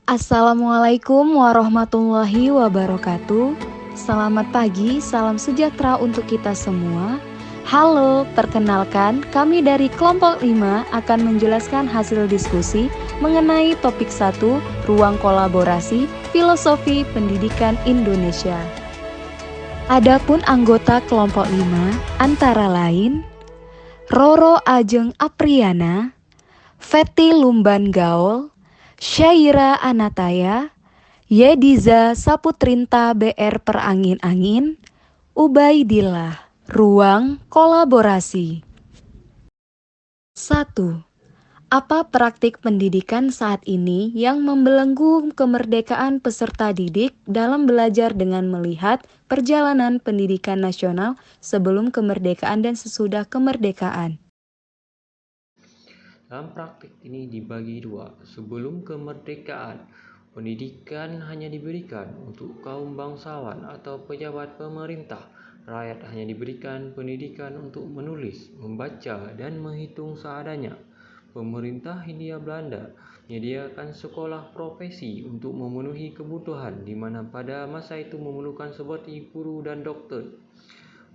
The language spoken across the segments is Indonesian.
Assalamualaikum warahmatullahi wabarakatuh. Selamat pagi, salam sejahtera untuk kita semua. Halo, perkenalkan kami dari kelompok 5 akan menjelaskan hasil diskusi mengenai topik 1, ruang kolaborasi, filosofi pendidikan Indonesia. Adapun anggota kelompok 5 antara lain Roro Ajeng Apriana, Feti Lumban Gaul, Syaira Anataya, Yediza Saputrinta BR Perangin-Angin, Ubaidillah. Ruang kolaborasi. 1. Apa praktik pendidikan saat ini yang membelenggu kemerdekaan peserta didik dalam belajar dengan melihat perjalanan pendidikan nasional sebelum kemerdekaan dan sesudah kemerdekaan? Dalam praktik ini dibagi dua. Sebelum kemerdekaan, pendidikan hanya diberikan untuk kaum bangsawan atau pejabat pemerintah. Rakyat hanya diberikan pendidikan untuk menulis, membaca, dan menghitung seadanya. Pemerintah Hindia Belanda menyediakan sekolah profesi untuk memenuhi kebutuhan di mana pada masa itu memerlukan seperti guru dan dokter.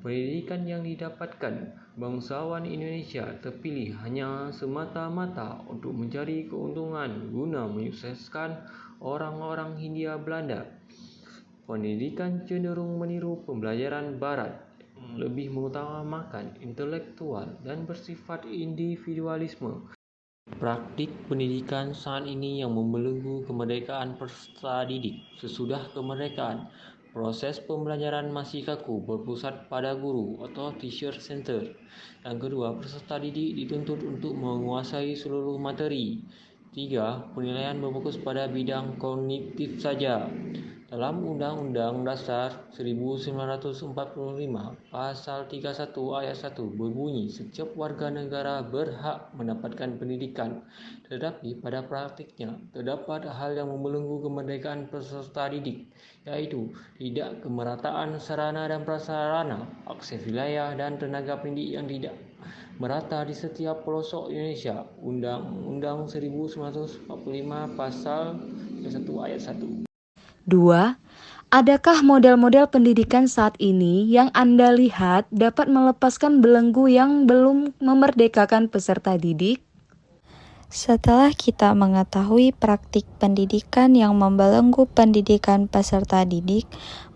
Pendidikan yang didapatkan bangsawan Indonesia terpilih hanya semata-mata untuk mencari keuntungan guna menyukseskan orang-orang Hindia Belanda. Pendidikan cenderung meniru pembelajaran Barat yang lebih mengutamakan intelektual dan bersifat individualisme. Praktik pendidikan saat ini yang membelenggu kemerdekaan peserta didik. Sesudah kemerdekaan, proses pembelajaran masih kaku, berpusat pada guru atau teacher center. Yang kedua, peserta didik dituntut untuk menguasai seluruh materi. 3. Penilaian berfokus pada bidang kognitif saja. Dalam Undang-Undang Dasar 1945, Pasal 31 Ayat 1 berbunyi, setiap warga negara berhak mendapatkan pendidikan. Tetapi pada praktiknya, terdapat hal yang membelenggu kemerdekaan peserta didik, yaitu tidak kemerataan sarana dan prasarana, akses wilayah dan tenaga pendidik yang tidak merata di setiap pelosok Indonesia. Undang-Undang 1945 Pasal 1 Ayat 1. 2. Adakah model-model pendidikan saat ini yang Anda lihat dapat melepaskan belenggu yang belum memerdekakan peserta didik? Setelah kita mengetahui praktik pendidikan yang membelenggu pendidikan peserta didik,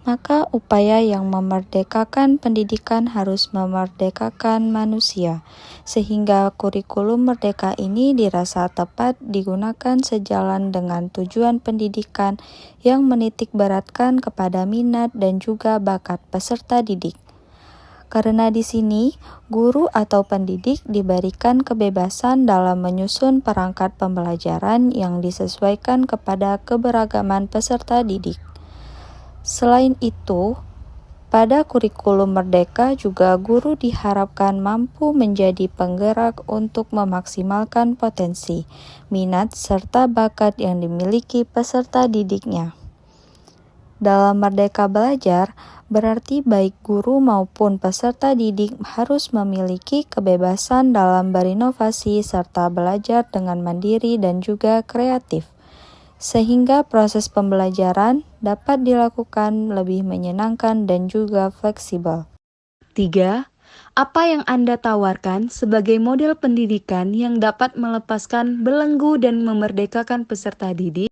maka upaya yang memerdekakan pendidikan harus memerdekakan manusia, sehingga kurikulum merdeka ini dirasa tepat digunakan sejalan dengan tujuan pendidikan yang menitik beratkan kepada minat dan juga bakat peserta didik. Karena di sini, guru atau pendidik diberikan kebebasan dalam menyusun perangkat pembelajaran yang disesuaikan kepada keberagaman peserta didik. Selain itu, pada kurikulum merdeka juga guru diharapkan mampu menjadi penggerak untuk memaksimalkan potensi, minat, serta bakat yang dimiliki peserta didiknya. Dalam Merdeka Belajar, berarti baik guru maupun peserta didik harus memiliki kebebasan dalam berinovasi serta belajar dengan mandiri dan juga kreatif, sehingga proses pembelajaran dapat dilakukan lebih menyenangkan dan juga fleksibel. 3. Apa yang Anda tawarkan sebagai model pendidikan yang dapat melepaskan belenggu dan memerdekakan peserta didik?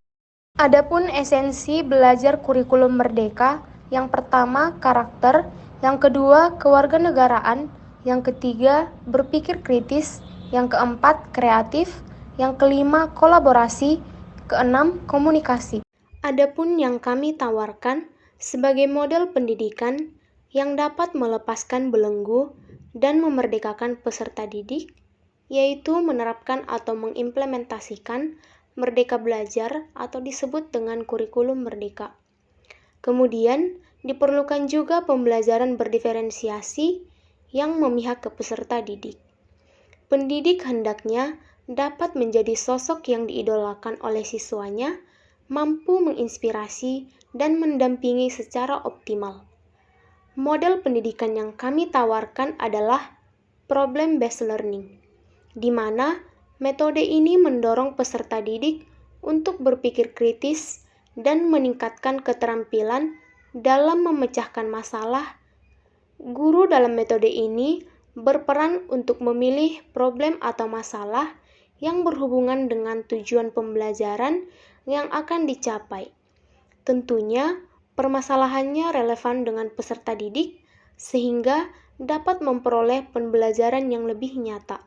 Adapun esensi belajar kurikulum merdeka, yang pertama karakter, yang kedua kewarganegaraan, yang ketiga berpikir kritis, yang keempat kreatif, yang kelima kolaborasi, keenam komunikasi. Adapun yang kami tawarkan sebagai model pendidikan yang dapat melepaskan belenggu dan memerdekakan peserta didik, yaitu menerapkan atau mengimplementasikan Merdeka Belajar atau disebut dengan kurikulum merdeka. Kemudian, diperlukan juga pembelajaran berdiferensiasi yang memihak ke peserta didik. Pendidik hendaknya dapat menjadi sosok yang diidolakan oleh siswanya, mampu menginspirasi dan mendampingi secara optimal. Model pendidikan yang kami tawarkan adalah problem-based learning, di mana metode ini mendorong peserta didik untuk berpikir kritis dan meningkatkan keterampilan dalam memecahkan masalah. Guru dalam metode ini berperan untuk memilih problem atau masalah yang berhubungan dengan tujuan pembelajaran yang akan dicapai. Tentunya, permasalahannya relevan dengan peserta didik sehingga dapat memperoleh pembelajaran yang lebih nyata.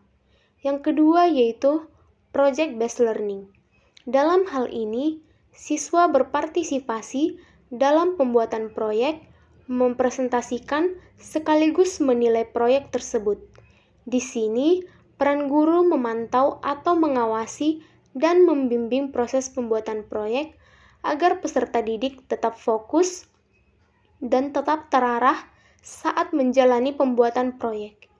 Yang kedua yaitu project based learning. Dalam hal ini, siswa berpartisipasi dalam pembuatan proyek, mempresentasikan sekaligus menilai proyek tersebut. Di sini, peran guru memantau atau mengawasi dan membimbing proses pembuatan proyek agar peserta didik tetap fokus dan tetap terarah saat menjalani pembuatan proyek.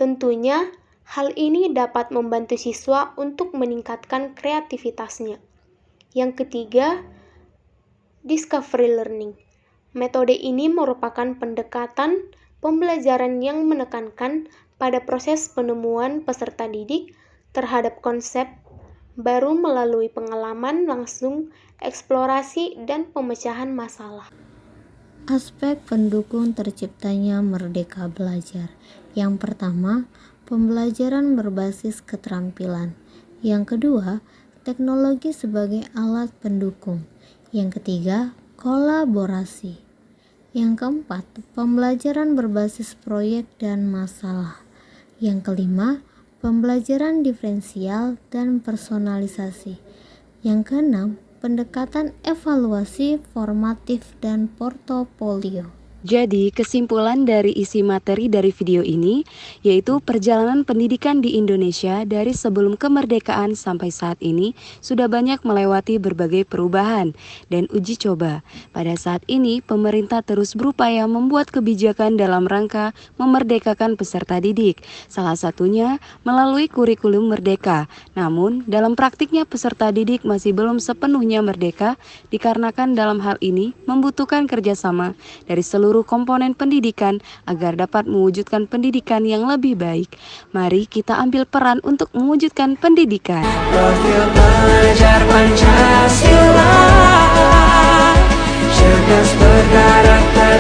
Tentunya, hal ini dapat membantu siswa untuk meningkatkan kreativitasnya. Yang ketiga, discovery learning. Metode ini merupakan pendekatan pembelajaran yang menekankan pada proses penemuan peserta didik terhadap konsep baru melalui pengalaman langsung, eksplorasi, dan pemecahan masalah. Aspek pendukung terciptanya merdeka belajar. Yang pertama, pembelajaran berbasis keterampilan. Yang kedua, teknologi sebagai alat pendukung. Yang ketiga, kolaborasi. Yang keempat, pembelajaran berbasis proyek dan masalah. Yang kelima, pembelajaran diferensial dan personalisasi. Yang keenam, pendekatan evaluasi formatif dan portofolio. Jadi, kesimpulan dari isi materi dari video ini yaitu perjalanan pendidikan di Indonesia dari sebelum kemerdekaan sampai saat ini sudah banyak melewati berbagai perubahan dan uji coba. Pada saat ini, pemerintah terus berupaya membuat kebijakan dalam rangka memerdekakan peserta didik, salah satunya melalui kurikulum merdeka. Namun, dalam praktiknya peserta didik masih belum sepenuhnya merdeka dikarenakan dalam hal ini membutuhkan kerjasama dari seluruh komponen pendidikan agar dapat mewujudkan pendidikan yang lebih baik. Mari kita ambil peran untuk mewujudkan pendidikan. Profil pelajar Pancasila cerdas berkarakter